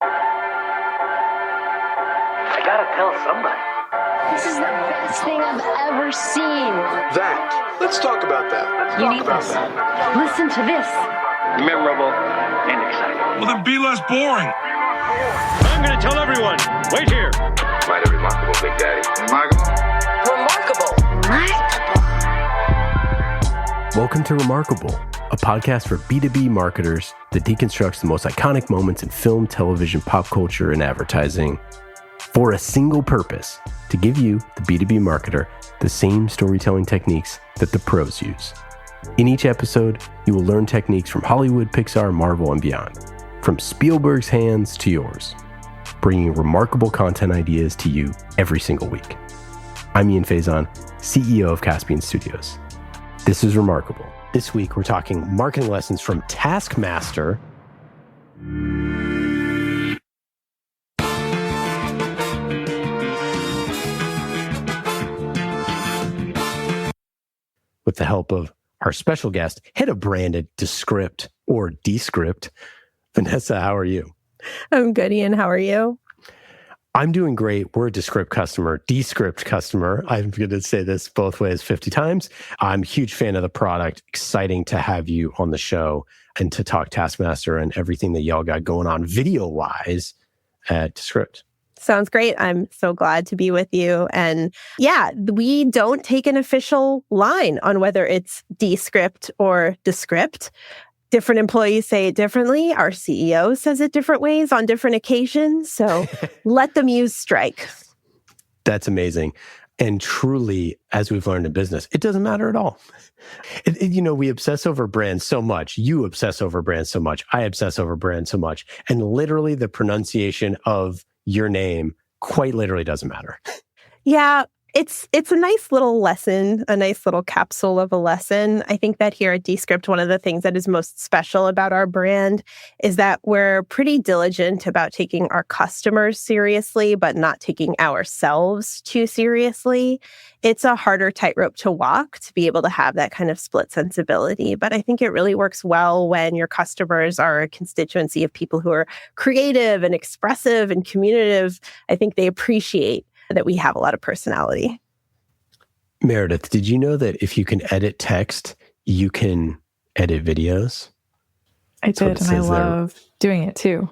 I gotta tell somebody. This is the best thing I've ever seen. That. Let's talk about that. You need this. Listen to this. Memorable and exciting. Well, then be less boring. I'm going to tell everyone. Wait here. Mighty remarkable, Big Daddy. Remarkable? Welcome to Remarkable, a podcast for B2B marketers that deconstructs the most iconic moments in film, television, pop culture, and advertising for a single purpose: to give you, the B2B marketer, the same storytelling techniques that the pros use. In each episode, you will learn techniques from Hollywood, Pixar, Marvel, and beyond, from Spielberg's hands to yours, bringing remarkable content ideas to you every single week. I'm Ian Faison, CEO of Caspian Studios. This is Remarkable. This week, we're talking marketing lessons from Taskmaster. With the help of our special guest, head of brand at Descript or Descript. Vanessa, how are you? I'm good, Ian. How are you? I'm doing great. We're a Descript customer, I'm going to say this both ways 50 times. I'm a huge fan of the product. Exciting to have you on the show and to talk Taskmaster and everything that y'all got going on video-wise at Descript. Sounds great. I'm so glad to be with you. And yeah, we don't take an official line on whether it's Descript or Descript. Different employees say it differently. Our CEO says it different ways on different occasions. So let the muse strike. That's amazing. And truly, as we've learned in business, it doesn't matter at all. We obsess over brands so much. You obsess over brands so much. I obsess over brands so much. And literally the pronunciation of your name quite literally doesn't matter. Yeah. It's a nice little lesson, a nice little capsule of a lesson. I think that here at Descript, one of the things that is most special about our brand is that we're pretty diligent about taking our customers seriously, but not taking ourselves too seriously. It's a harder tightrope to walk to be able to have that kind of split sensibility. But I think it really works well when your customers are a constituency of people who are creative and expressive and communicative. I think they appreciate that we have a lot of personality. Meredith, did you know that if you can edit text, you can edit videos? I did, and I love doing it too.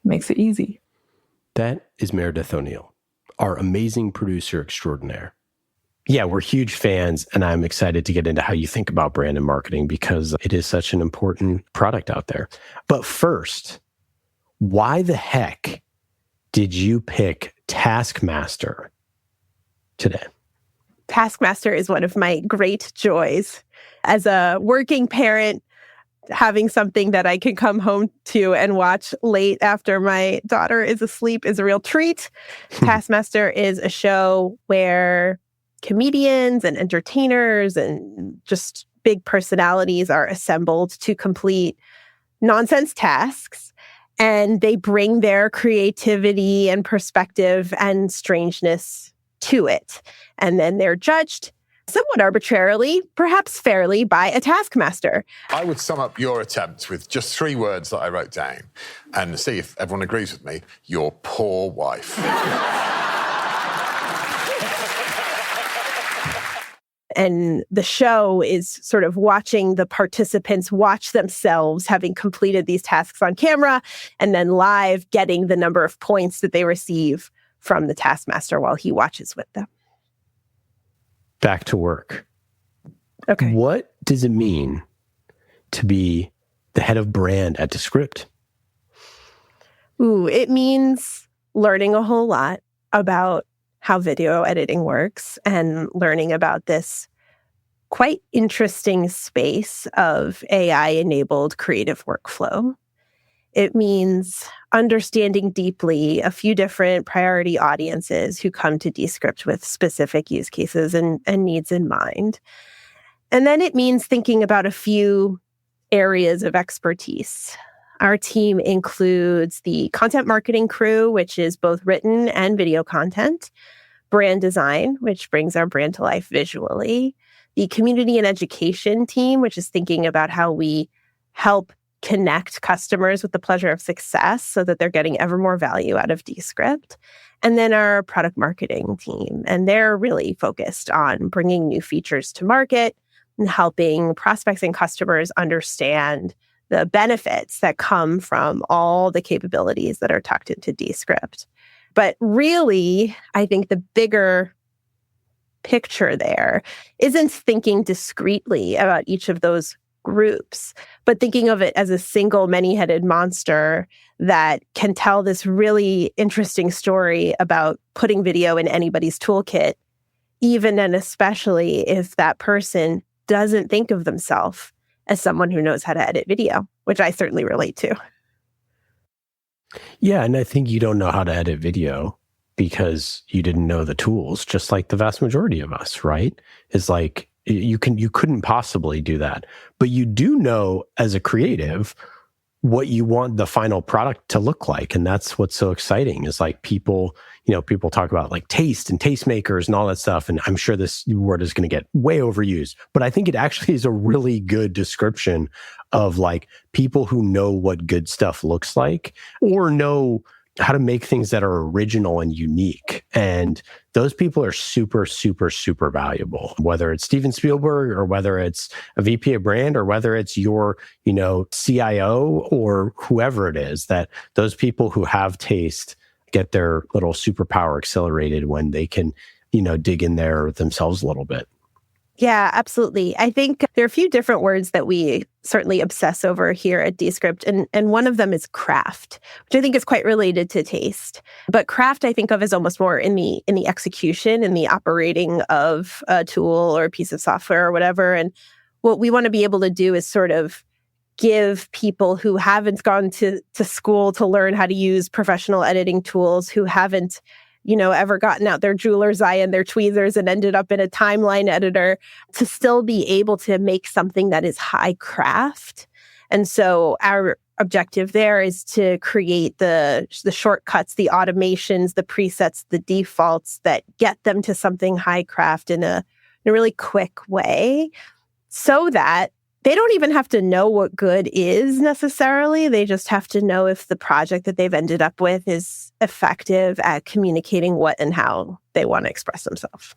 Makes it easy. That is Meredith O'Neill, our amazing producer extraordinaire. Yeah, we're huge fans, and I'm excited to get into how you think about brand and marketing because it is such an important product out there. But first, why the heck did you pick Taskmaster today? Taskmaster is one of my great joys. As a working parent, having something that I can come home to and watch late after my daughter is asleep is a real treat. Taskmaster is a show where comedians and entertainers and just big personalities are assembled to complete nonsense tasks. And they bring their creativity and perspective and strangeness to it. And then they're judged somewhat arbitrarily, perhaps fairly, by a taskmaster. I would sum up your attempt with just 3 words that I wrote down and see if everyone agrees with me. Your poor wife. And the show is sort of watching the participants watch themselves having completed these tasks on camera and then live getting the number of points that they receive from the taskmaster while he watches with them. Back to work. Okay. What does it mean to be the head of brand at Descript? It means learning a whole lot about how video editing works and learning about this quite interesting space of AI-enabled creative workflow. It means understanding deeply a few different priority audiences who come to Descript with specific use cases and needs in mind. And then it means thinking about a few areas of expertise. Our team includes the content marketing crew, which is both written and video content, brand design, which brings our brand to life visually, the community and education team, which is thinking about how we help connect customers with the pleasure of success so that they're getting ever more value out of Descript. And then our product marketing team. And they're really focused on bringing new features to market and helping prospects and customers understand the benefits that come from all the capabilities that are tucked into Descript. But really, I think the bigger picture there isn't thinking discretely about each of those groups, but thinking of it as a single many-headed monster that can tell this really interesting story about putting video in anybody's toolkit, even and especially if that person doesn't think of themselves as someone who knows how to edit video, which I certainly relate to. Yeah, and I think you don't know how to edit video because you didn't know the tools, just like the vast majority of us, right? It's like you couldn't possibly do that. But you do know as a creative what you want the final product to look like. And that's what's so exciting is like people talk about like taste and tastemakers and all that stuff. And I'm sure this word is going to get way overused, but I think it actually is a really good description of like people who know what good stuff looks like or know how to make things that are original and unique. And those people are super, super, super valuable, whether it's Steven Spielberg or whether it's a VP of brand or whether it's your, CIO or whoever it is, that those people who have taste get their little superpower accelerated when they can, dig in there themselves a little bit. Yeah, absolutely. I think there are a few different words that we certainly obsess over here at Descript, and one of them is craft, which I think is quite related to taste. But craft I think of as almost more in the execution, in the operating of a tool or a piece of software or whatever. And what we want to be able to do is sort of give people who haven't gone to school to learn how to use professional editing tools, who haven't ever gotten out their jeweler's eye and their tweezers and ended up in a timeline editor, to still be able to make something that is high craft. And so our objective there is to create the shortcuts, the automations, the presets, the defaults that get them to something high craft in a really quick way, so that they don't even have to know what good is necessarily. They just have to know if the project that they've ended up with is effective at communicating what and how they want to express themselves.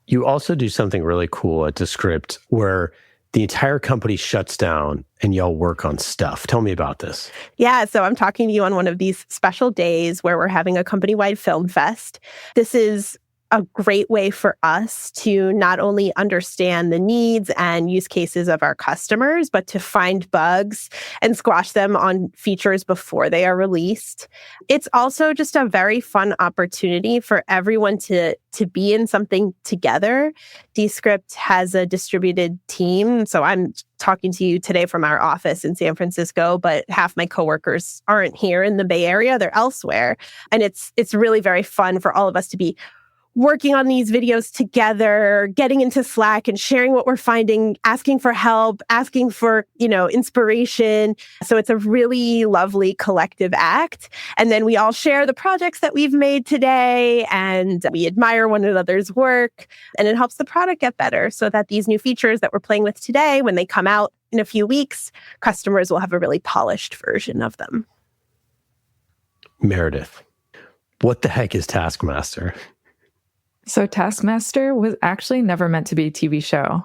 You also do something really cool at Descript where the entire company shuts down and y'all work on stuff. Tell me about this. Yeah, so I'm talking to you on one of these special days where we're having a company-wide film fest. This is a great way for us to not only understand the needs and use cases of our customers, but to find bugs and squash them on features before they are released. It's also just a very fun opportunity for everyone to be in something together. Descript has a distributed team. So I'm talking to you today from our office in San Francisco, but half my coworkers aren't here in the Bay Area, they're elsewhere. And it's really very fun for all of us to be working on these videos together, getting into Slack and sharing what we're finding, asking for help, asking for, inspiration. So it's a really lovely collective act. And then we all share the projects that we've made today and we admire one another's work. And it helps the product get better so that these new features that we're playing with today, when they come out in a few weeks, customers will have a really polished version of them. Meredith, what the heck is Taskmaster? So Taskmaster was actually never meant to be a TV show.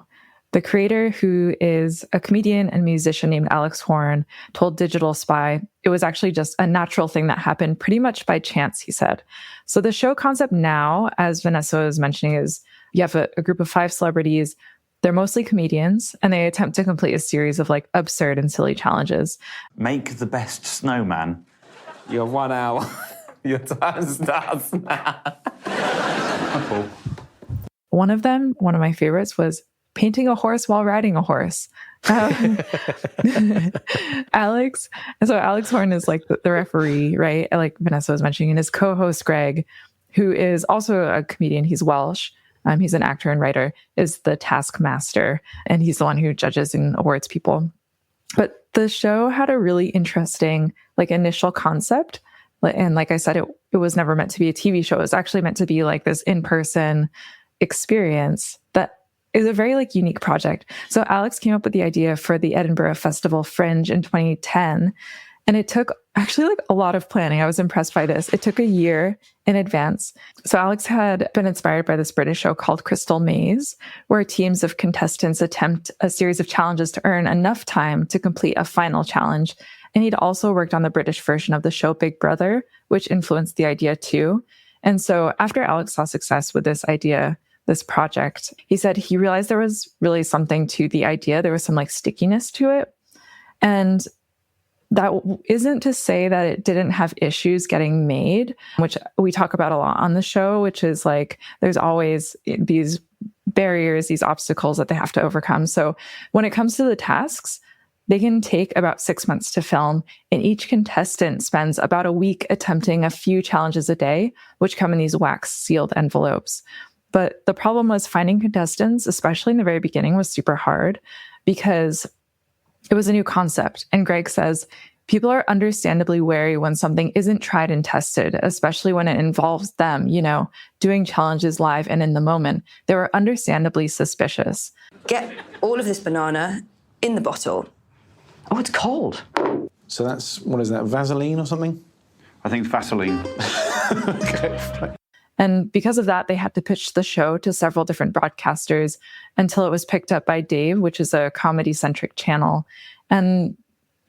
The creator, who is a comedian and musician named Alex Horn, told Digital Spy it was actually just a natural thing that happened pretty much by chance, he said. So the show concept now, as Vanessa was mentioning, is you have a group of 5 celebrities. They're mostly comedians, and they attempt to complete a series of absurd and silly challenges. Make the best snowman. You're 1 hour. Your time starts now. One of them, one of my favorites, was painting a horse while riding a horse. Alex Horn is the referee, right? Like Vanessa was mentioning, and his co-host Greg, who is also a comedian, he's Welsh, he's an actor and writer, is the Taskmaster, and he's the one who judges and awards people. But the show had a really interesting initial concept. And like I said, it was never meant to be a TV show. It was actually meant to be this in-person experience that it was a very like unique project. So Alex came up with the idea for the Edinburgh Festival Fringe in 2010. And it took actually like a lot of planning. I was impressed by this. It took a year in advance. So Alex had been inspired by this British show called Crystal Maze, where teams of contestants attempt a series of challenges to earn enough time to complete a final challenge. And he'd also worked on the British version of the show Big Brother, which influenced the idea too. And so after Alex saw success with this idea, this project, he said he realized there was really something to the idea. There was some like stickiness to it. And that isn't to say that it didn't have issues getting made, which we talk about a lot on the show, which is like there's always these barriers, these obstacles that they have to overcome. So when it comes to the tasks, they can take about 6 months to film, and each contestant spends about a week attempting a few challenges a day, which come in these wax-sealed envelopes. But the problem was finding contestants, especially in the very beginning, was super hard because it was a new concept. And Greg says, people are understandably wary when something isn't tried and tested, especially when it involves them, doing challenges live and in the moment. They were understandably suspicious. Get all of this banana in the bottle. Oh, it's cold. So that's, what is that, Vaseline or something? I think Vaseline. Okay. And because of that, they had to pitch the show to several different broadcasters until it was picked up by Dave, which is a comedy-centric channel. And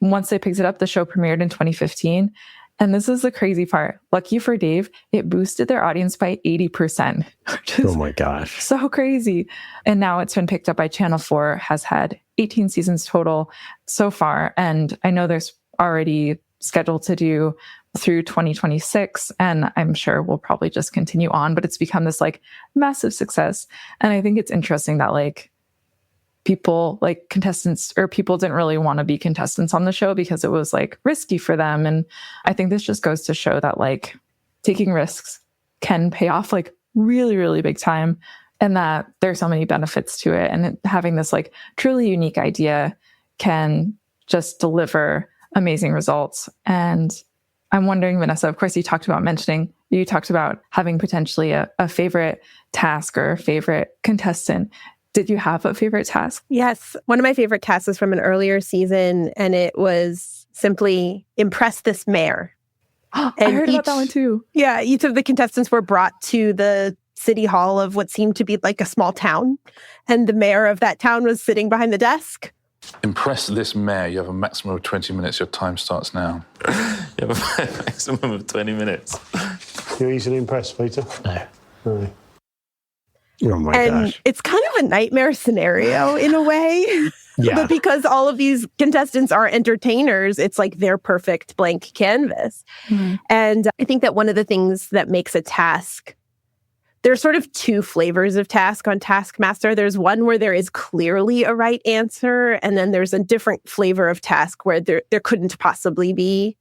once they picked it up, the show premiered in 2015. And this is the crazy part. Lucky for Dave, it boosted their audience by 80%, which is oh my gosh, so crazy. And now it's been picked up by Channel 4, has had 18 seasons total so far. And I know there's already scheduled to do through 2026. And I'm sure we'll probably just continue on, but it's become this like massive success. And I think it's interesting that like people like contestants or people didn't really want to be contestants on the show because it was like risky for them. And I think this just goes to show that like taking risks can pay off like really, really big time, and that there's so many benefits to it. And having this like truly unique idea can just deliver amazing results. And I'm wondering, Vanessa, of course, you talked about having potentially a favorite task or a favorite contestant. Did you have a favorite task? Yes. One of my favorite tasks was from an earlier season, and it was simply impress this mayor. I heard about that one too. Yeah. Each of the contestants were brought to the city hall of what seemed to be like a small town. And the mayor of that town was sitting behind the desk. Impress this mayor. You have a maximum of 20 minutes. Your time starts now. You have a maximum of 20 minutes. You're easily impressed, Peter? No. Oh my gosh. It's kind of a nightmare scenario in a way. Yeah. But because all of these contestants are entertainers, it's like their perfect blank canvas. Mm-hmm. And I think that one of the things that makes a task, there's sort of two flavors of task on Taskmaster. There's one where there is clearly a right answer, and then there's a different flavor of task where there couldn't possibly be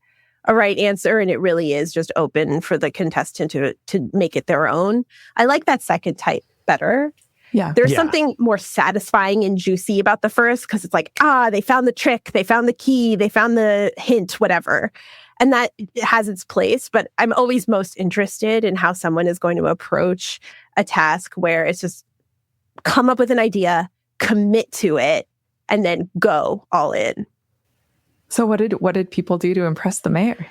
a right answer, and it really is just open for the contestant to make it their own. I like that second type better. Yeah. There's something more satisfying and juicy about the first because it's like, they found the trick, they found the key, they found the hint, whatever. And that has its place. But I'm always most interested in how someone is going to approach a task where it's just come up with an idea, commit to it, and then go all in. So what did people do to impress the mayor?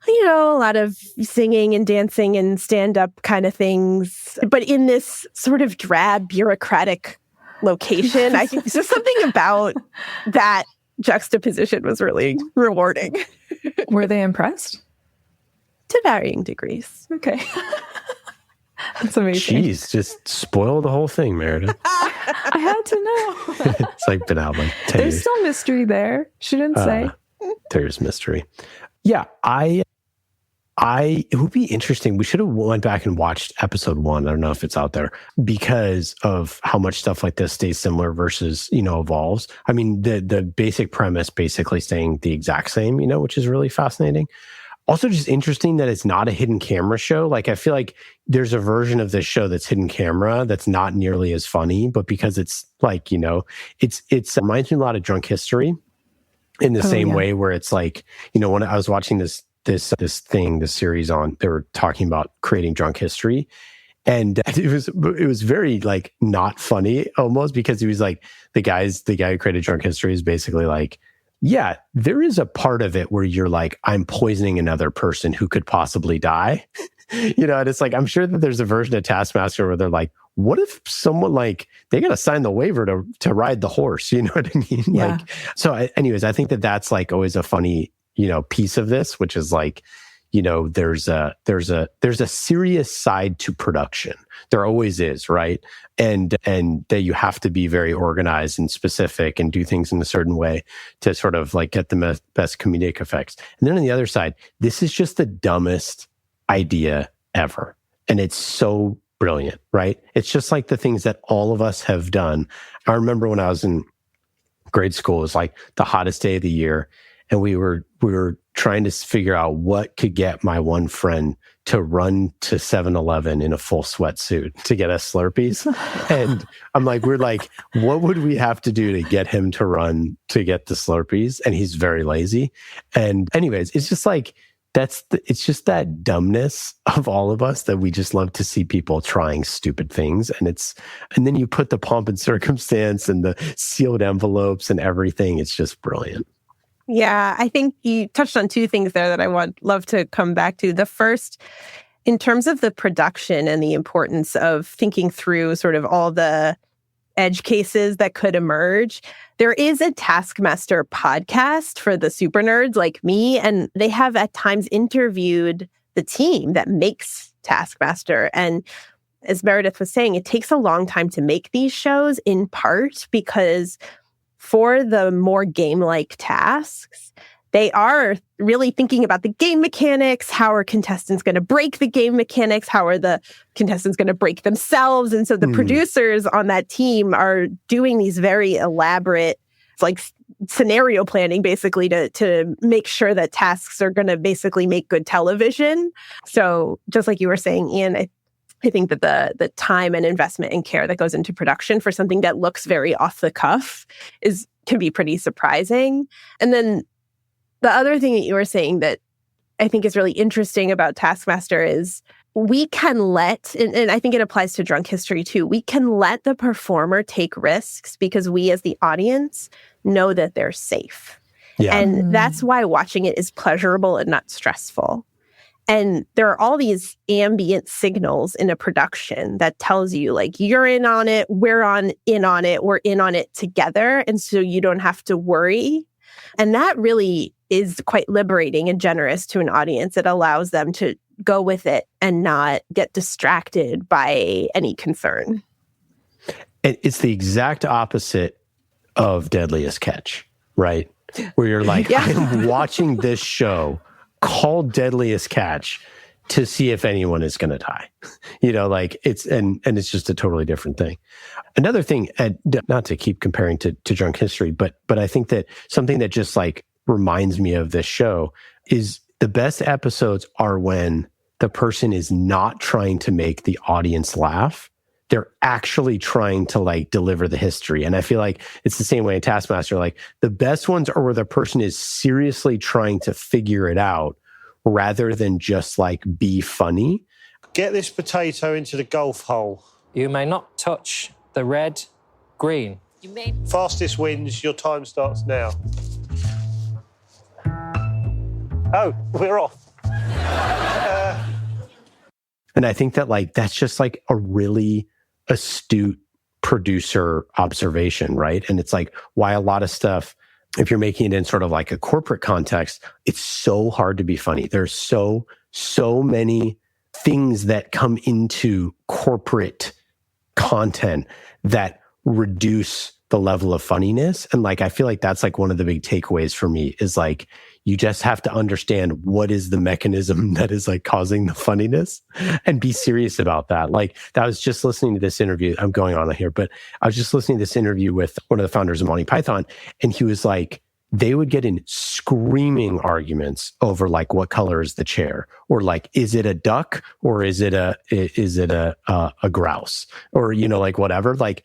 A lot of singing and dancing and stand-up kind of things. But in this sort of drab, bureaucratic location, I think there's just something about that juxtaposition was really rewarding. Were they impressed? To varying degrees. Okay. That's amazing. Jeez, just spoil the whole thing, Meredith. I had to know. It's like been out like 10 There's years. still mystery there. Shouldn't say. There's mystery. Yeah, it would be interesting. We should have went back and watched episode 1. I don't know if it's out there because of how much stuff like this stays similar versus, evolves. I mean, the basic premise basically staying the exact same, which is really fascinating. Also just interesting that it's not a hidden camera show. Like, I feel like there's a version of this show that's hidden camera that's not nearly as funny, but because it's like, it reminds me a lot of Drunk History in the same way where it's like, when I was watching this series on, they were talking about creating Drunk History. And it was very like not funny almost, because he was like, the guy who created Drunk History is basically like, yeah, there is a part of it where you're like, I'm poisoning another person who could possibly die. And it's like, I'm sure that there's a version of Taskmaster where they're like, what if someone like, they got to sign the waiver to ride the horse? You know what I mean? Yeah. Anyways, I think that that's like always a funny, piece of this, which is like, there's a serious side to production. There always is, right? And that you have to be very organized and specific and do things in a certain way to sort of like get the best comedic effects. And then on the other side, this is just the dumbest idea ever. And it's so brilliant, right? It's just like the things that all of us have done. I remember when I was in grade school, it was like the hottest day of the year. And we were trying to figure out what could get my one friend to run to 7-Eleven in a full sweatsuit to get us Slurpees. And I'm like, we're like, what would we have to do to get him to run to get the Slurpees? And he's very lazy. And anyways, it's just like, it's just that dumbness of all of us that we just love to see people trying stupid things. And then you put the pomp and circumstance and the sealed envelopes and everything. It's just brilliant. Yeah, I think you touched on two things there that I would love to come back to. The first, in terms of the production and the importance of thinking through sort of all the edge cases that could emerge, there is a Taskmaster podcast for the super nerds like me, and they have at times interviewed the team that makes Taskmaster. And as Meredith was saying, it takes a long time to make these shows, in part because for the more game-like tasks, they are really thinking about the game mechanics. How are contestants going to break the game mechanics? How are the contestants going to break themselves? And so the producers on that team are doing these very elaborate, like, scenario planning, basically, to make sure that tasks are going to basically make good television. So just like you were saying, Ian, I think that the time and investment and care that goes into production for something that looks very off the cuff can be pretty surprising. And then the other thing that you were saying that I think is really interesting about Taskmaster is we can and I think it applies to Drunk History too, we can let the performer take risks because we as the audience know that they're safe. Yeah. And that's why watching it is pleasurable and not stressful. And there are all these ambient signals in a production that tells you, like, you're in on it, we're in on it together. And so you don't have to worry. And that really is quite liberating and generous to an audience. It allows them to go with it and not get distracted by any concern. It's the exact opposite of Deadliest Catch, right? Where you're like, yeah. I'm watching this show called Deadliest Catch to see if anyone is going to die. It's just a totally different thing. Another thing, not to keep comparing to Drunk History, but I think that something that just like reminds me of this show is the best episodes are when the person is not trying to make the audience laugh. They're actually trying to like deliver the history. And I feel like it's the same way in Taskmaster. Like the best ones are where the person is seriously trying to figure it out rather than just like be funny. Get this potato into the golf hole. You may not touch the red, green. Fastest wins. Your time starts now. Oh, we're off. And I think that like that's just like a really astute producer observation, right? And it's like why a lot of stuff, if you're making it in sort of like a corporate context, it's so hard to be funny. There's so many things that come into corporate content that reduce the level of funniness. And like, I feel like that's like one of the big takeaways for me is like, you just have to understand what is the mechanism that is like causing the funniness and be serious about that. Like I was just listening to this interview. I'm going on here, but I was just listening to this interview with one of the founders of Monty Python. And he was like, they would get in screaming arguments over like, what color is the chair? Or like, is it a duck or is it a grouse? Or, like whatever, like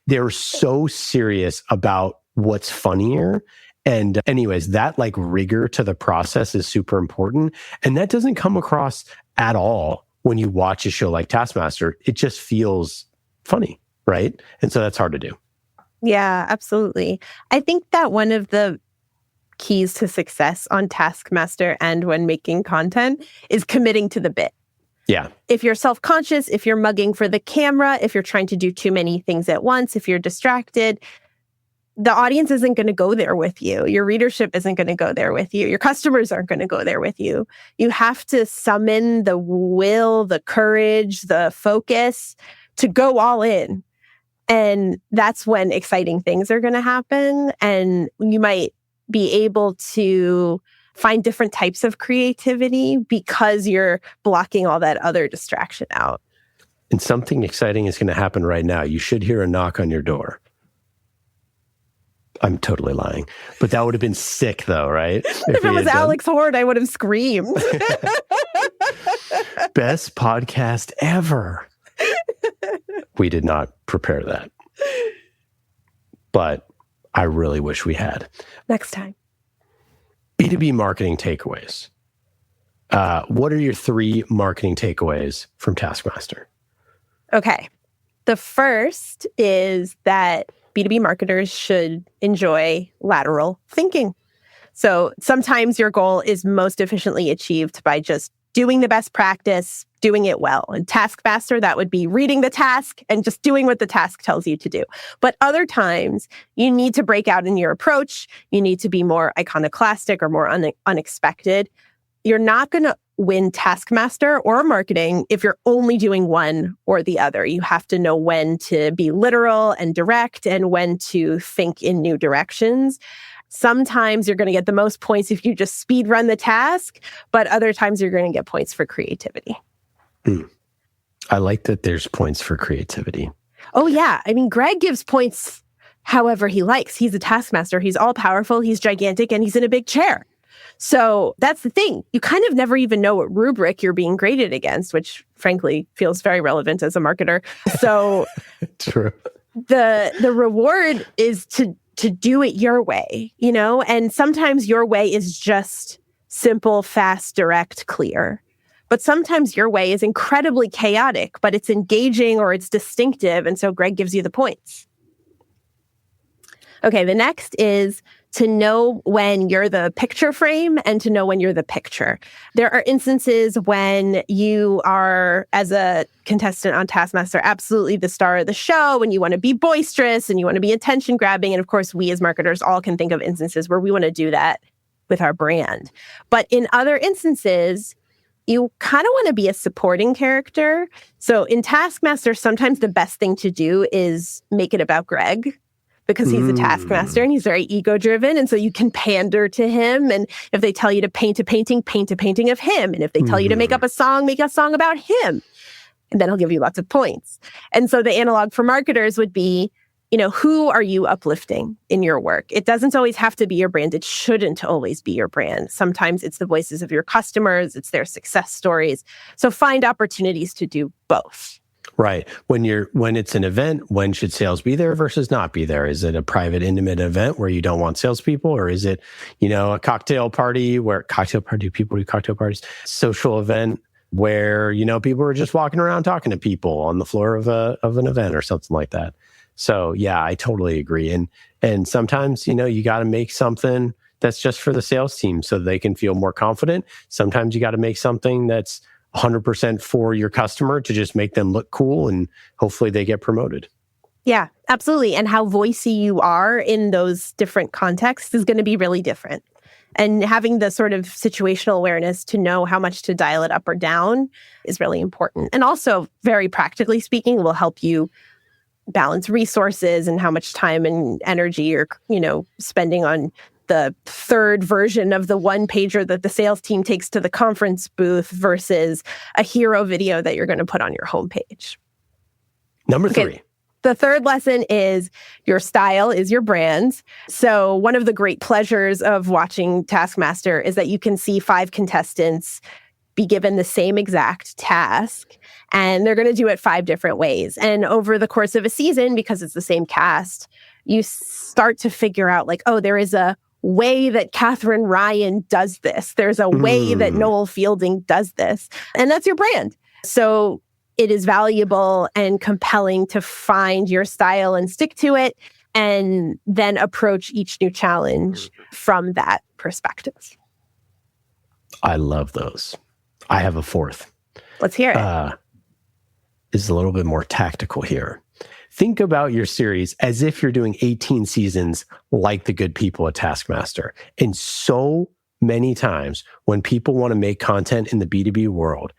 they're so serious about what's funnier. And anyways, that like rigor to the process is super important. And that doesn't come across at all when you watch a show like Taskmaster, it just feels funny, right? And so that's hard to do. Yeah, absolutely. I think that one of the keys to success on Taskmaster and when making content is committing to the bit. Yeah. If you're self-conscious, if you're mugging for the camera, if you're trying to do too many things at once, if you're distracted, the audience isn't going to go there with you. Your readership isn't going to go there with you. Your customers aren't going to go there with you. You have to summon the will, the courage, the focus to go all in. And that's when exciting things are going to happen. And you might be able to find different types of creativity because you're blocking all that other distraction out. And something exciting is going to happen right now. You should hear a knock on your door. I'm totally lying. But that would have been sick, though, right? If it was Alex Horn, I would have screamed. Best podcast ever. We did not prepare that. But I really wish we had. Next time. B2B marketing takeaways. What are your 3 marketing takeaways from Taskmaster? Okay. The first is that B2B marketers should enjoy lateral thinking. So sometimes your goal is most efficiently achieved by just doing the best practice, doing it well. And Taskmaster, that would be reading the task and just doing what the task tells you to do. But other times, you need to break out in your approach. You need to be more iconoclastic or more unexpected. You're not going to win Taskmaster or marketing if you're only doing one or the other. You have to know when to be literal and direct and when to think in new directions. Sometimes you're going to get the most points if you just speed run the task, but other times you're going to get points for creativity. I like that there's points for creativity. Oh, yeah. I mean, Greg gives points however he likes. He's a Taskmaster. He's all powerful. He's gigantic and he's in a big chair. So that's the thing. You kind of never even know what rubric you're being graded against, which frankly feels very relevant as a marketer. So True. The reward is to do it your way, you know? And sometimes your way is just simple, fast, direct, clear. But sometimes your way is incredibly chaotic, but it's engaging or it's distinctive. And so Greg gives you the points. Okay, the next is to know when you're the picture frame and to know when you're the picture. There are instances when you are, as a contestant on Taskmaster, absolutely the star of the show, and you want to be boisterous and you want to be attention grabbing. And of course, we as marketers all can think of instances where we want to do that with our brand. But in other instances, you kind of want to be a supporting character. So in Taskmaster, sometimes the best thing to do is make it about Greg, because he's a Taskmaster and he's very ego-driven. And so you can pander to him. And if they tell you to paint a painting of him. And if they tell you to make up a song about him. And then he'll give you lots of points. And so the analog for marketers would be, you know, who are you uplifting in your work? It doesn't always have to be your brand. It shouldn't always be your brand. Sometimes it's the voices of your customers. It's their success stories. So find opportunities to do both. Right. When it's an event, when should sales be there versus not be there? Is it a private, intimate event where you don't want salespeople, or is it, you know, a cocktail party, people do cocktail parties, social event where, you know, people are just walking around talking to people on the floor of an event or something like that. So yeah, I totally agree. And sometimes, you know, you got to make something that's just for the sales team so they can feel more confident. Sometimes you got to make something that's 100% for your customer to just make them look cool, and hopefully they get promoted. Yeah, absolutely. And how voicey you are in those different contexts is going to be really different. And having the sort of situational awareness to know how much to dial it up or down is really important. And also, very practically speaking, will help you balance resources and how much time and energy you're, you know, spending on the third version of the one-pager that the sales team takes to the conference booth versus a hero video that you're going to put on your homepage. Number 3. The third lesson is your style is your brand. So one of the great pleasures of watching Taskmaster is that you can see 5 contestants be given the same exact task, and they're going to do it 5 different ways. And over the course of a season, because it's the same cast, you start to figure out like, oh, there is a way that Catherine Ryan does this. There's a way that Noel Fielding does this. And that's your brand. So it is valuable and compelling to find your style and stick to it, and then approach each new challenge from that perspective. I love those. I have a fourth. Let's hear it. This is a little bit more tactical here. Think about your series as if you're doing 18 seasons like the good people at Taskmaster. And so many times when people want to make content in the B2B world,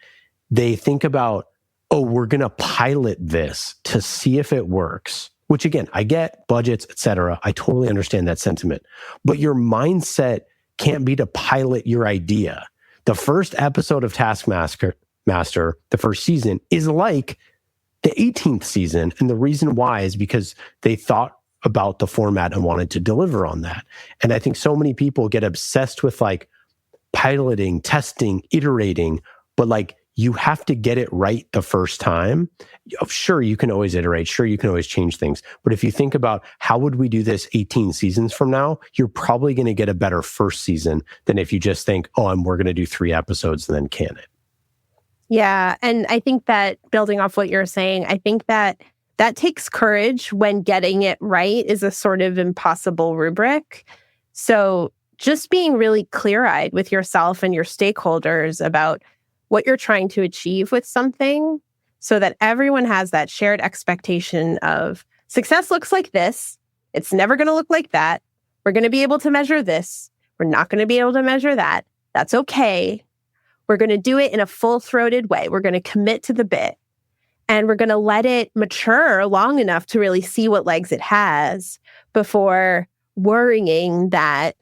they think about, oh, we're going to pilot this to see if it works, which again, I get budgets, etc. I totally understand that sentiment. But your mindset can't be to pilot your idea. The first episode of Taskmaster, the first season, is like the 18th season. And the reason why is because they thought about the format and wanted to deliver on that. And I think so many people get obsessed with like piloting, testing, iterating, but like you have to get it right the first time. Sure, you can always iterate. Sure, you can always change things. But if you think about how would we do this 18 seasons from now, you're probably going to get a better first season than if you just think, oh, we're going to do 3 episodes and then can it. Yeah. And I think that building off what you're saying, I think that takes courage when getting it right is a sort of impossible rubric. So just being really clear-eyed with yourself and your stakeholders about what you're trying to achieve with something so that everyone has that shared expectation of success looks like this. It's never going to look like that. We're going to be able to measure this. We're not going to be able to measure that. That's okay. We're going to do it in a full-throated way. We're going to commit to the bit. And we're going to let it mature long enough to really see what legs it has before worrying that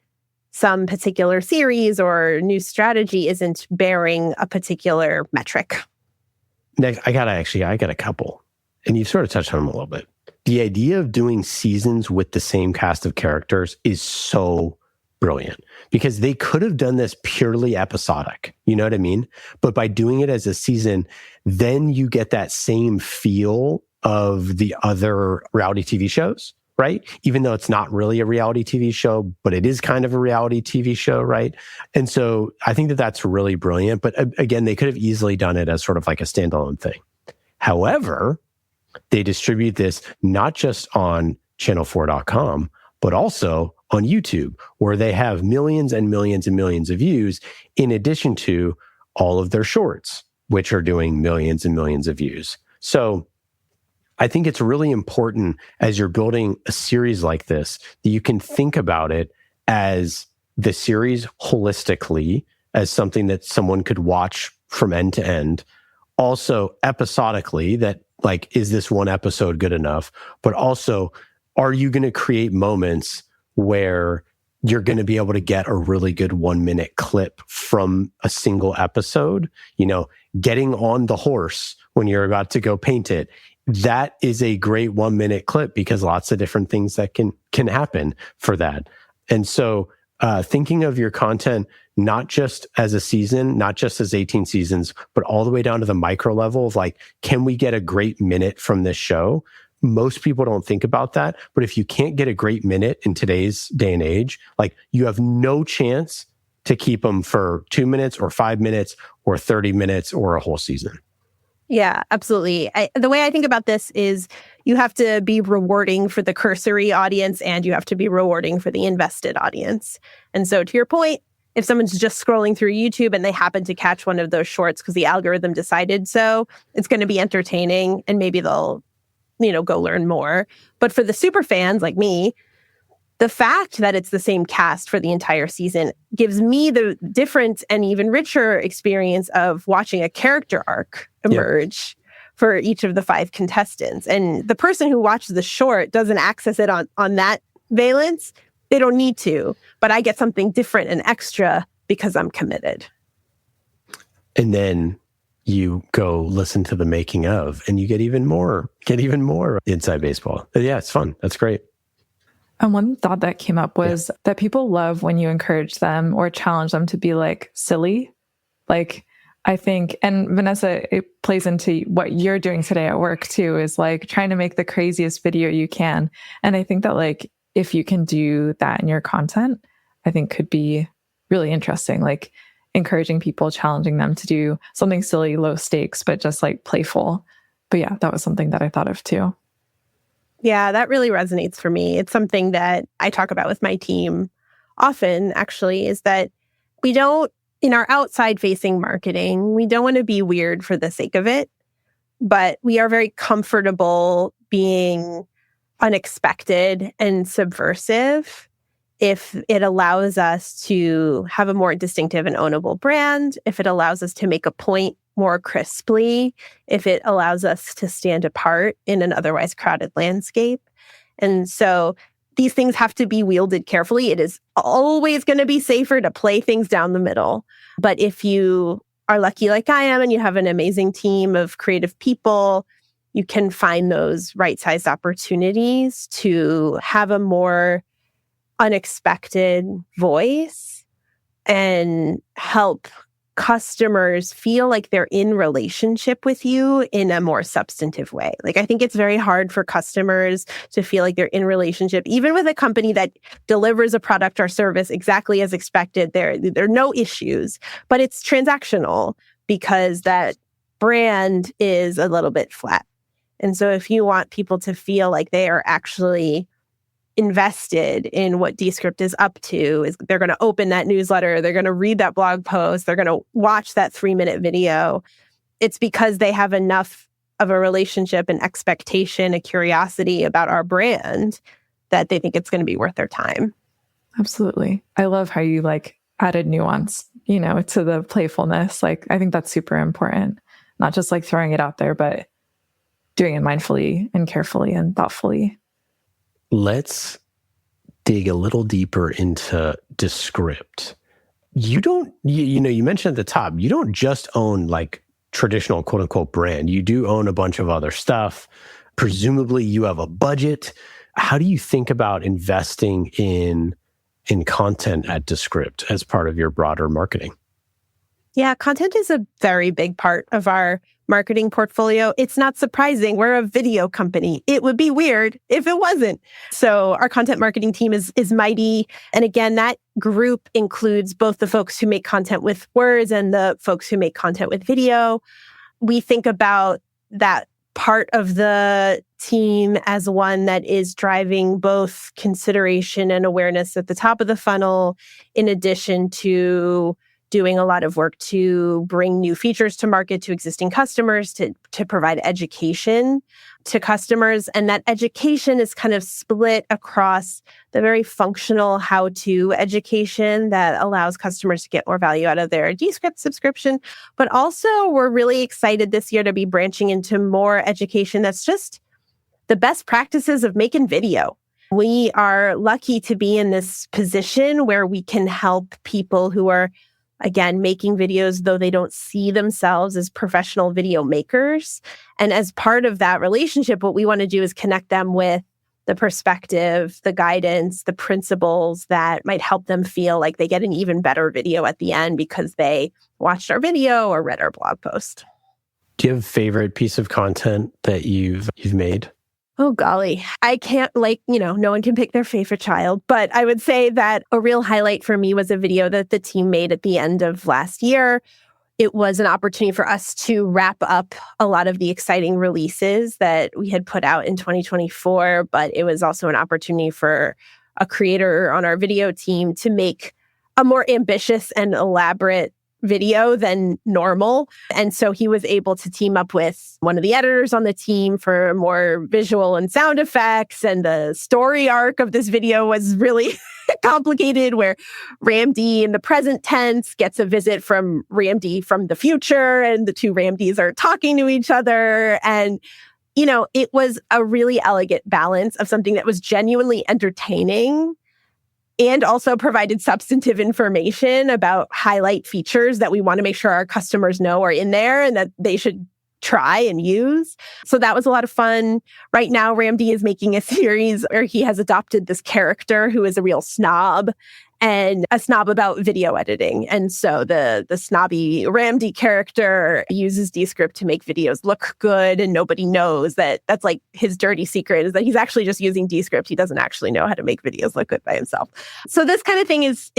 some particular series or new strategy isn't bearing a particular metric. Next, I got a couple. And you've sort of touched on them a little bit. The idea of doing seasons with the same cast of characters is so brilliant because they could have done this purely episodic. You know what I mean? But by doing it as a season, then you get that same feel of the other reality TV shows, right? Even though it's not really a reality TV show, but it is kind of a reality TV show, right? And so I think that that's really brilliant. But again, they could have easily done it as sort of like a standalone thing. However, they distribute this not just on channel4.com, but also on YouTube, where they have millions and millions and millions of views, in addition to all of their shorts, which are doing millions and millions of views. So I think it's really important as you're building a series like this, that you can think about it as the series holistically, as something that someone could watch from end to end. Also episodically, that like, is this one episode good enough? But also, are you going to create moments where you're going to be able to get a really good 1-minute clip from a single episode? You know, getting on the horse when you're about to go paint it. That is a great 1-minute clip because lots of different things that can happen for that. And so thinking of your content, not just as a season, not just as 18 seasons, but all the way down to the micro level of like, can we get a great minute from this show? Most people don't think about that. But if you can't get a great minute in today's day and age, like you have no chance to keep them for 2 minutes or 5 minutes or 30 minutes or a whole season. Yeah, absolutely. The way I think about this is you have to be rewarding for the cursory audience and you have to be rewarding for the invested audience. And so to your point, if someone's just scrolling through YouTube and they happen to catch one of those shorts because the algorithm decided so, it's going to be entertaining and maybe they'll, go learn more. But for the super fans like me, the fact that it's the same cast for the entire season gives me the different and even richer experience of watching a character arc emerge for each of the 5 contestants. And the person who watches the short doesn't access it on that valence. They don't need to, but I get something different and extra because I'm committed. And then you go listen to the making of, and you get even more inside baseball. But yeah, it's fun. That's great. And one thought that came up was that people love when you encourage them or challenge them to be like silly. Like, I think, and Vanessa, it plays into what you're doing today at work too, is like trying to make the craziest video you can. And I think that like, if you can do that in your content, I think could be really interesting. Like encouraging people, challenging them to do something silly, low stakes, but just like playful. But yeah, that was something that I thought of too. Yeah, that really resonates for me. It's something that I talk about with my team often, actually, is that we don't, in our outside facing marketing, we don't want to be weird for the sake of it, but we are very comfortable being unexpected and subversive if it allows us to have a more distinctive and ownable brand, if it allows us to make a point more crisply, if it allows us to stand apart in an otherwise crowded landscape. And so these things have to be wielded carefully. It is always going to be safer to play things down the middle. But if you are lucky like I am and you have an amazing team of creative people, you can find those right-sized opportunities to have a more unexpected voice and help customers feel like they're in relationship with you in a more substantive way. Like, I think it's very hard for customers to feel like they're in relationship, even with a company that delivers a product or service exactly as expected. There are no issues, but it's transactional because that brand is a little bit flat. And so if you want people to feel like they are actually invested in what Descript is up to, is they're going to open that newsletter, they're going to read that blog post, they're going to watch that 3-minute video, it's because they have enough of a relationship, an expectation, a curiosity about our brand that they think it's going to be worth their time. Absolutely. I love how you added nuance, to the playfulness. I think that's super important. Not just throwing it out there, but doing it mindfully and carefully and thoughtfully. Let's dig a little deeper into Descript. You don't, you mentioned at the top, you don't just own traditional quote unquote brand. You do own a bunch of other stuff. Presumably you have a budget. How do you think about investing in content at Descript as part of your broader marketing? Yeah, content is a very big part of our marketing portfolio. It's not surprising. We're a video company. It would be weird if it wasn't. So our content marketing team is mighty. And again, that group includes both the folks who make content with words and the folks who make content with video. We think about that part of the team as one that is driving both consideration and awareness at the top of the funnel, in addition to doing a lot of work to bring new features to market to existing customers, to provide education to customers. And that education is kind of split across the very functional how-to education that allows customers to get more value out of their Descript subscription. But also, we're really excited this year to be branching into more education that's just the best practices of making video. We are lucky to be in this position where we can help people who are, again, making videos, though they don't see themselves as professional video makers. And as part of that relationship, what we want to do is connect them with the perspective, the guidance, the principles that might help them feel like they get an even better video at the end because they watched our video or read our blog post. Do you have a favorite piece of content that you've made? Oh, golly. I can't, no one can pick their favorite child, but I would say that a real highlight for me was a video that the team made at the end of last year. It was an opportunity for us to wrap up a lot of the exciting releases that we had put out in 2024, but it was also an opportunity for a creator on our video team to make a more ambitious and elaborate video than normal. And so he was able to team up with one of the editors on the team for more visual and sound effects. And the story arc of this video was really complicated, where Ramdi in the present tense gets a visit from Ramdi from the future, and the two Ramdis are talking to each other. And it was a really elegant balance of something that was genuinely entertaining and also provided substantive information about highlight features that we want to make sure our customers know are in there and that they should try and use. So that was a lot of fun. Right now, Ramdi is making a series where he has adopted this character who is a real snob. and a snob about video editing. And so the snobby Ramdy character uses Descript to make videos look good, and nobody knows that that's like his dirty secret is that he's actually just using Descript. He doesn't actually know how to make videos look good by himself. So this kind of thing is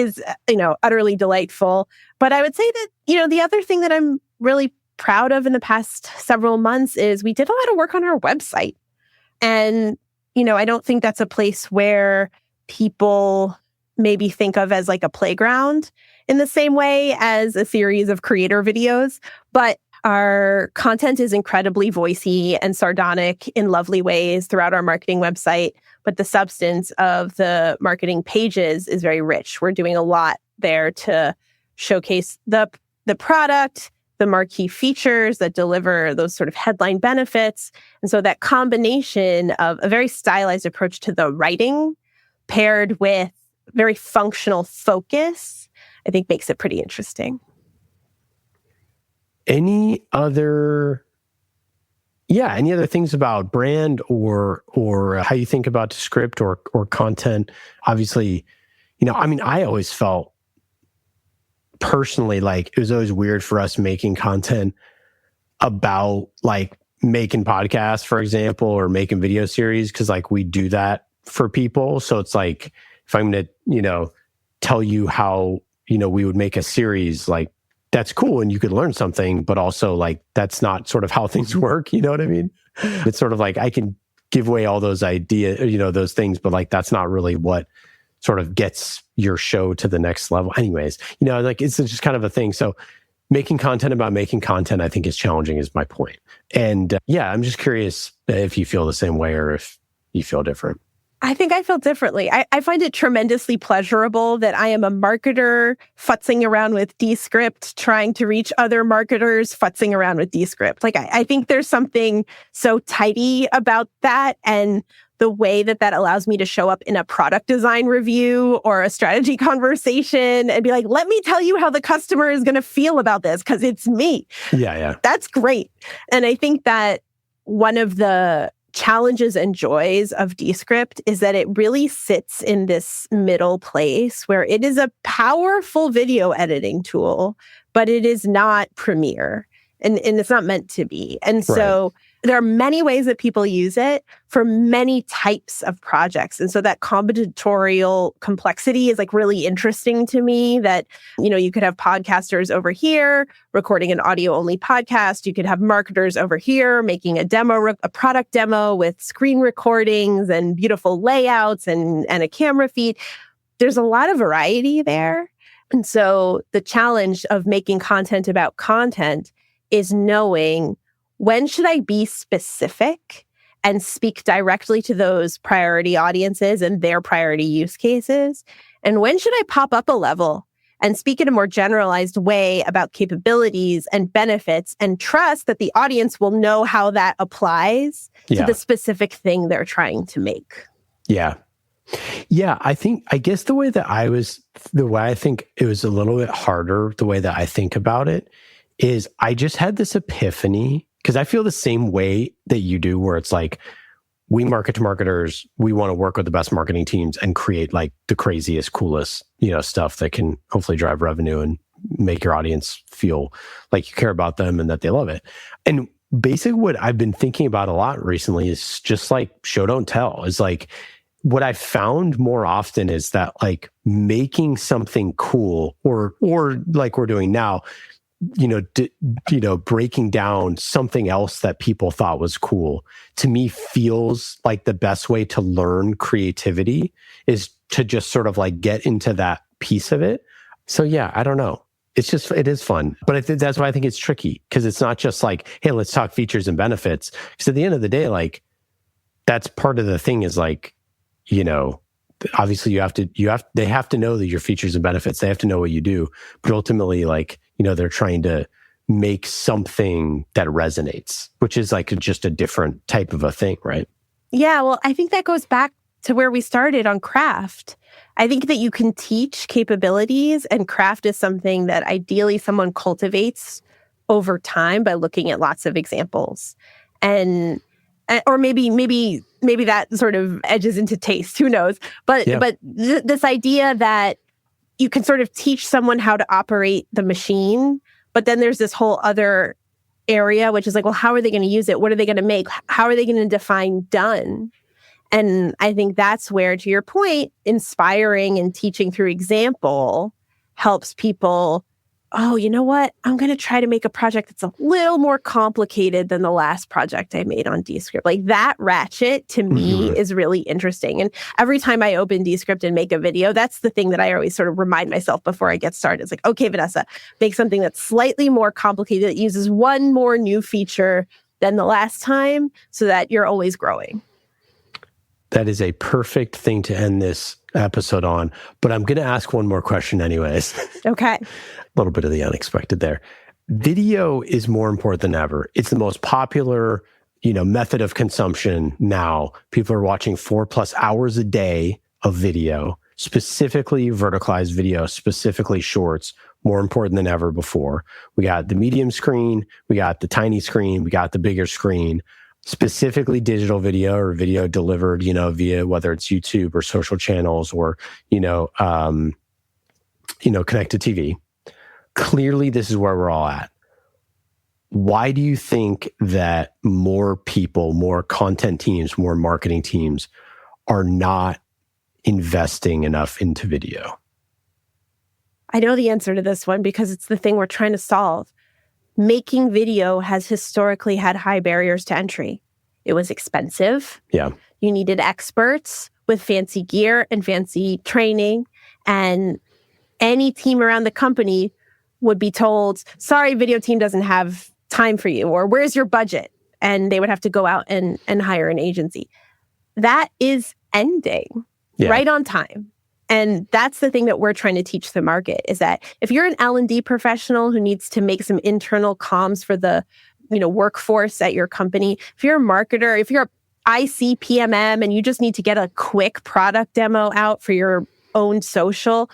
utterly delightful. But I would say that, the other thing that I'm really proud of in the past several months is we did a lot of work on our website. And, I don't think that's a place where people maybe think of as like a playground in the same way as a series of creator videos. But our content is incredibly voicey and sardonic in lovely ways throughout our marketing website. But the substance of the marketing pages is very rich. We're doing a lot there to showcase the product, the marquee features that deliver those sort of headline benefits. And so that combination of a very stylized approach to the writing paired with very functional focus, I think makes it pretty interesting. Any other things about brand or how you think about Descript or content? Obviously, I always felt personally like it was always weird for us making content about like making podcasts, for example, or making video series, because like we do that for people. So it's like, if I'm going to, tell you how, we would make a series, like that's cool and you could learn something, but also like that's not sort of how things work. You know what I mean? It's sort of like I can give away all those ideas, those things, but like that's not really what sort of gets your show to the next level. Anyways, like it's just kind of a thing. So making content about making content, I think is challenging is my point. And I'm just curious if you feel the same way or if you feel different. I think I feel differently. I find it tremendously pleasurable that I am a marketer futzing around with Descript, trying to reach other marketers futzing around with Descript. Like, I think there's something so tidy about that, and the way that allows me to show up in a product design review or a strategy conversation and be like, let me tell you how the customer is going to feel about this because it's me. Yeah. That's great. And I think that one of the challenges and joys of Descript is that it really sits in this middle place where it is a powerful video editing tool, but it is not Premiere and it's not meant to be. And so there are many ways that people use it for many types of projects. And so that combinatorial complexity is like really interesting to me that, you could have podcasters over here recording an audio only podcast. You could have marketers over here making a product demo with screen recordings and beautiful layouts and a camera feed. There's a lot of variety there. And so the challenge of making content about content is knowing when should I be specific and speak directly to those priority audiences and their priority use cases? And when should I pop up a level and speak in a more generalized way about capabilities and benefits and trust that the audience will know how that applies to the specific thing they're trying to make? Yeah. I guess the way I think it was a little bit harder, the way that I think about it is I just had this epiphany, because I feel the same way that you do, where it's like, we market to marketers, we want to work with the best marketing teams and create like the craziest, coolest, stuff that can hopefully drive revenue and make your audience feel like you care about them and that they love it. And basically what I've been thinking about a lot recently is just like show, don't tell. Is like, what I found more often is that like making something cool or like we're doing now, breaking down something else that people thought was cool, to me feels like the best way to learn creativity is to just sort of like get into that piece of it. So I don't know. It is fun. But that's why I think it's tricky, because it's not just like, hey, let's talk features and benefits. Because at the end of the day, like that's part of the thing is like, obviously they have to know that your features and benefits, they have to know what you do. But ultimately, like, they're trying to make something that resonates, which is like just a different type of a thing, right? Yeah, well, I think that goes back to where we started on craft. I think that you can teach capabilities, and craft is something that ideally someone cultivates over time by looking at lots of examples. Or maybe that sort of edges into taste, who knows? But this idea that you can sort of teach someone how to operate the machine, but then there's this whole other area, which is like, well, how are they going to use it? What are they going to make? How are they going to define done? And I think that's where, to your point, inspiring and teaching through example helps people, oh, you know what? I'm going to try to make a project that's a little more complicated than the last project I made on Descript. Like that ratchet to me is really interesting. And every time I open Descript and make a video, that's the thing that I always sort of remind myself before I get started. It's like, okay, Vanessa, make something that's slightly more complicated, that uses one more new feature than the last time so that you're always growing. That is a perfect thing to end this episode on, but I'm going to ask one more question anyways. Okay. A little bit of the unexpected there. Video is more important than ever. It's the most popular, method of consumption now. People are watching 4+ hours a day of video, specifically verticalized video, specifically shorts, more important than ever before. We got the medium screen, we got the tiny screen, we got the bigger screen. Specifically digital video or video delivered, via whether it's YouTube or social channels or, connected TV. Clearly, this is where we're all at. Why do you think that more people, more content teams, more marketing teams are not investing enough into video? I know the answer to this one because it's the thing we're trying to solve. Making video has historically had high barriers to entry. It was expensive. Yeah. You needed experts with fancy gear and fancy training. And any team around the company would be told, sorry, video team doesn't have time for you, or where's your budget? And they would have to go out and hire an agency. That is ending right on time. And that's the thing that we're trying to teach the market, is that if you're an L&D professional who needs to make some internal comms for the workforce at your company, if you're a marketer, if you're a IC PMM and you just need to get a quick product demo out for your own social,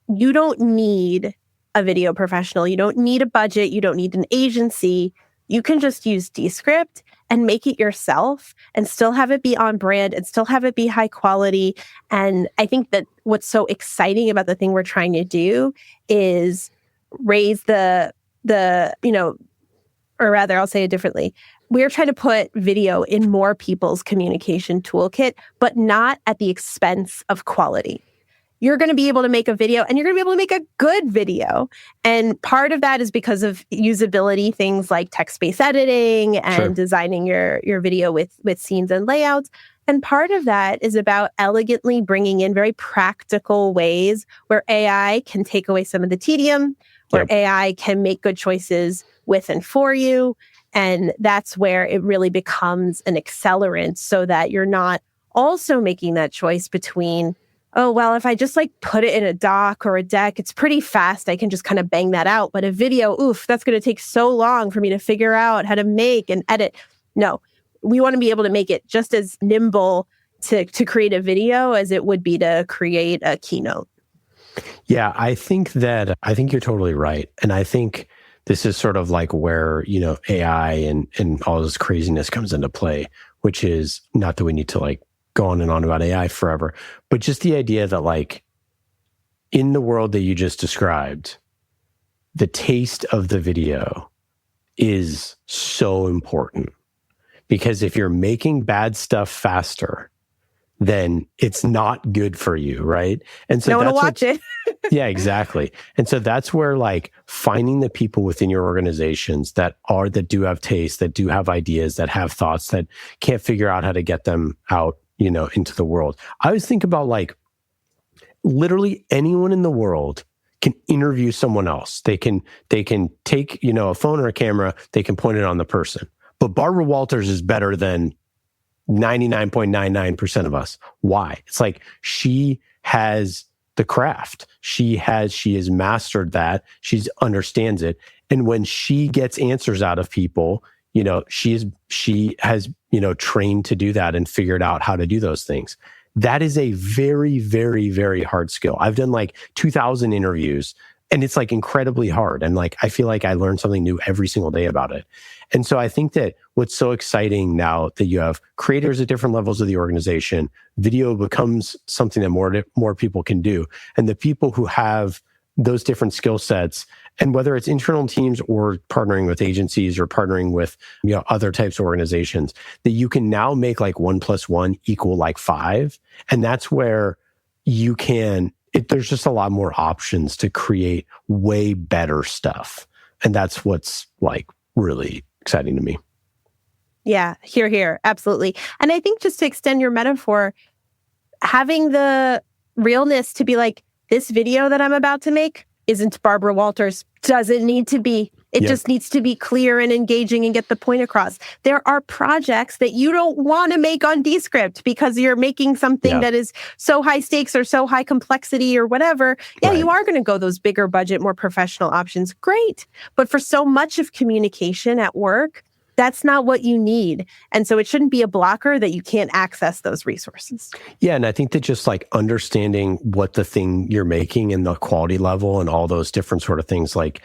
you don't need a video professional. You don't need a budget. You don't need an agency. You can just use Descript and make it yourself and still have it be on brand and still have it be high quality. And I think that what's so exciting about the thing we're trying to do is raise or rather, I'll say it differently. We're trying to put video in more people's communication toolkit, but not at the expense of quality. You're going to be able to make a video and you're going to be able to make a good video. And part of that is because of usability, things like text-based editing and designing your video with scenes and layouts. And part of that is about elegantly bringing in very practical ways where AI can take away some of the tedium, where AI can make good choices with and for you. And that's where it really becomes an accelerant so that you're not also making that choice between, oh, well, if I just put it in a doc or a deck, it's pretty fast. I can just kind of bang that out. But a video, that's going to take so long for me to figure out how to make and edit. No, we want to be able to make it just as nimble to create a video as it would be to create a keynote. Yeah, I think you're totally right. And I think this is sort of like where, AI and all this craziness comes into play, which is not that we need to go on and on about AI forever, but just the idea that in the world that you just described, the taste of the video is so important, because if you're making bad stuff faster, then it's not good for you, right? And so no one will watch it. Yeah, exactly. And so that's where finding the people within your organizations that do have taste, that do have ideas, that have thoughts, that can't figure out how to get them out into the world. I always think about literally anyone in the world can interview someone else. They can take, a phone or a camera, they can point it on the person. But Barbara Walters is better than 99.99% of us. Why? It's she has the craft. She has mastered that. She understands it. And when she gets answers out of people, she has trained to do that and figured out how to do those things. That is a very, very, very hard skill. I've done 2,000 interviews And it's like incredibly hard. And like, I feel like I learn something new every single day about it. And so I think that what's so exciting now that you have creators at different levels of the organization, video becomes something that more people can do. And the people who have those different skill sets, and whether it's internal teams or partnering with agencies or partnering with, other types of organizations, that you can now make like 1 + 1 = like 5. And that's where you can, there's just a lot more options to create way better stuff. And that's what's like really exciting to me. Yeah, here, absolutely. And I think just to extend your metaphor, having the realness to be like, this video that I'm about to make isn't Barbara Walters. Doesn't need to be. It just needs to be clear and engaging and get the point across. There are projects that you don't want to make on Descript because you're making something that is so high stakes or so high complexity or whatever. Yeah, you are going to go those bigger budget, more professional options. Great. But for so much of communication at work, that's not what you need. And so it shouldn't be a blocker that you can't access those resources. Yeah. And I think that just like understanding what the thing you're making and the quality level and all those different sort of things, like,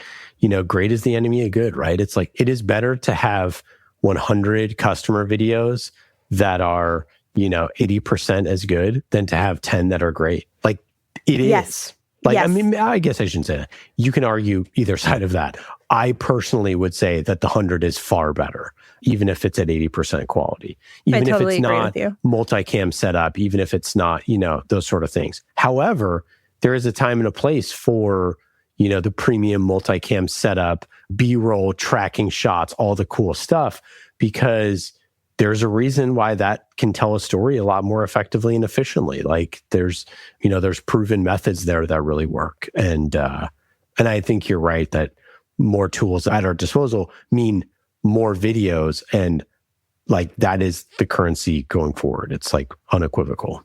great is the enemy of good, right? It's like, it is better to have 100 customer videos that are, 80% as good than to have 10 that are great. Like it is. Like, I mean, I guess I shouldn't say that. You can argue either side of that. I personally would say that the 100 is far better, even if it's at 80% quality, even if it's not multicam setup, even if it's not, those sort of things. However, there is a time and a place for, the premium multicam setup, B-roll, tracking shots, all the cool stuff, because there's a reason why that can tell a story a lot more effectively and efficiently. Like there's proven methods there that really work. And I think you're right that more tools at our disposal mean more videos, and like that is the currency going forward. It's like unequivocal.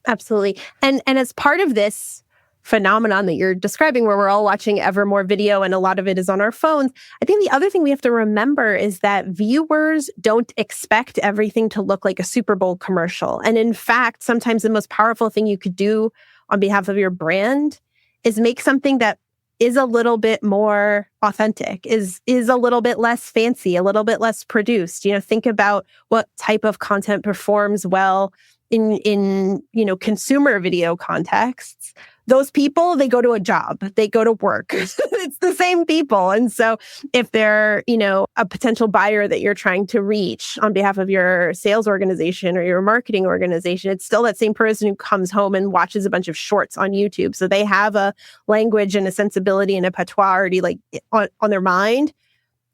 Absolutely. And as part of this phenomenon that you're describing, where we're all watching ever more video and a lot of it is on our phones, I think the other thing we have to remember is that viewers don't expect everything to look like a Super Bowl commercial. And in fact, sometimes the most powerful thing you could do on behalf of your brand is make something that is a little bit more authentic, is a little bit less fancy, a little bit less produced. Think about what type of content performs well in consumer video contexts. Those people, they go to a job, they go to work. It's the same people. And so if they're, a potential buyer that you're trying to reach on behalf of your sales organization or your marketing organization, it's still that same person who comes home and watches a bunch of shorts on YouTube. So they have a language and a sensibility and a patois already like on their mind.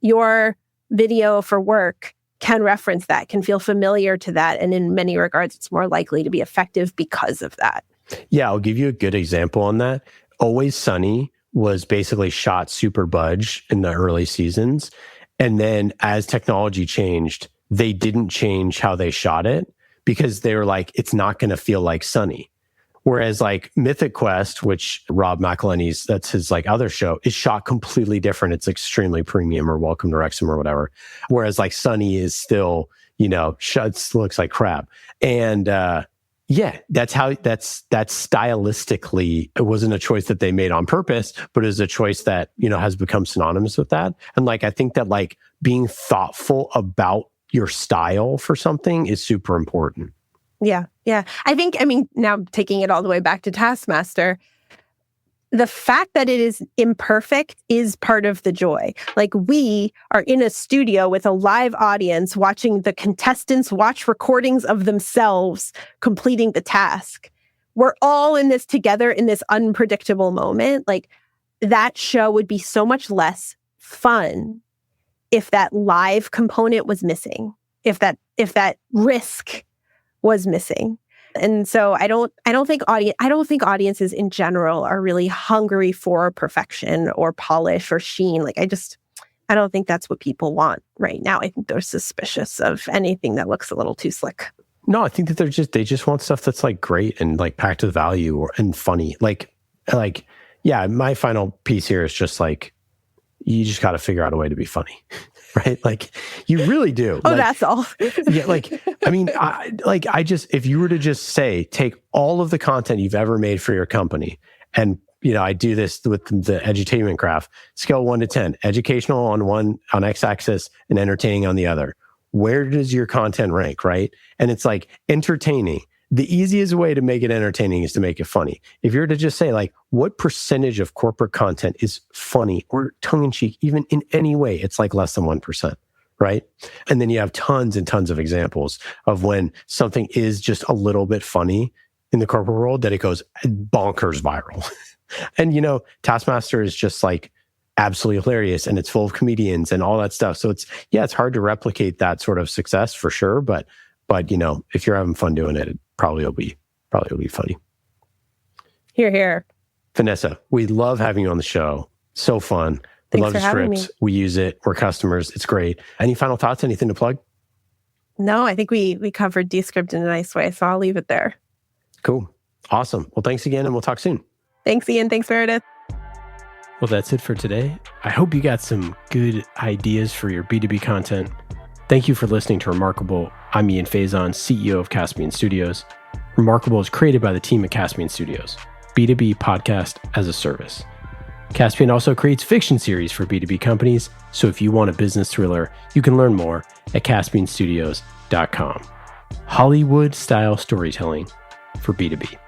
Your video for work can reference that, can feel familiar to that. And in many regards, it's more likely to be effective because of that. Yeah, I'll give you a good example on that. Always Sunny was basically shot super budge in the early seasons. And then as technology changed, they didn't change how they shot it because they were like, it's not going to feel like Sunny. Whereas like Mythic Quest, which Rob McElhenney's, that's his like other show, is shot completely different. It's extremely premium, or Welcome to Wrexham or whatever. Whereas like Sunny is still, looks like crap. And, that's stylistically, it wasn't a choice that they made on purpose, but it was a choice that, has become synonymous with that. And like, I think that like being thoughtful about your style for something is super important. Yeah. Now taking it all the way back to Taskmaster, the fact that it is imperfect is part of the joy. Like we are in a studio with a live audience watching the contestants watch recordings of themselves completing the task. We're all in this together in this unpredictable moment. Like that show would be so much less fun if that live component was missing, if that risk was missing. And so I don't think audiences in general are really hungry for perfection or polish or sheen. Like I don't think that's what people want right now. I think they're suspicious of anything that looks a little too slick. No, I think that they just want stuff that's like great and like packed with value and funny. Like yeah, my final piece here is just like, you just got to figure out a way to be funny, right? Like you really do. Oh, that's all. Yeah. Like, I mean, if you were to just say, take all of the content you've ever made for your company and I do this with the edutainment graph, scale 1 to 10, educational on x-axis and entertaining on the other. Where does your content rank, right? And it's like entertaining. The easiest way to make it entertaining is to make it funny. If you're to just say like, what percentage of corporate content is funny or tongue-in-cheek, even in any way, it's like less than 1%, right? And then you have tons and tons of examples of when something is just a little bit funny in the corporate world that it goes bonkers viral. And, Taskmaster is just like absolutely hilarious and it's full of comedians and all that stuff. So it's hard to replicate that sort of success for sure. But if you're having fun doing it, it probably will be funny. Hear, hear. Vanessa, we love having you on the show. So fun. We Thanks love for having me. Descript. We use it. We're customers. It's great. Any final thoughts? Anything to plug? No, I think we covered Descript in a nice way, so I'll leave it there. Cool. Awesome. Well, thanks again, and we'll talk soon. Thanks, Ian. Thanks, Meredith. Well, that's it for today. I hope you got some good ideas for your B2B content. Thank you for listening to Remarkable. I'm Ian Faison, CEO of Caspian Studios. Remarkable is created by the team at Caspian Studios, B2B podcast as a service. Caspian also creates fiction series for B2B companies, so if you want a business thriller, you can learn more at caspianstudios.com. Hollywood-style storytelling for B2B.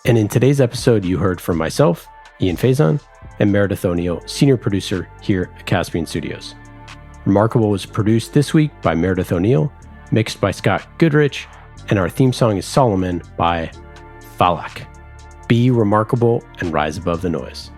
And in today's episode, you heard from myself, Ian Faison, and Meredith O'Neill, senior producer here at Caspian Studios. Remarkable was produced this week by Meredith O'Neill, mixed by Scott Goodrich, and our theme song is Solomon by Falak. Be remarkable and rise above the noise.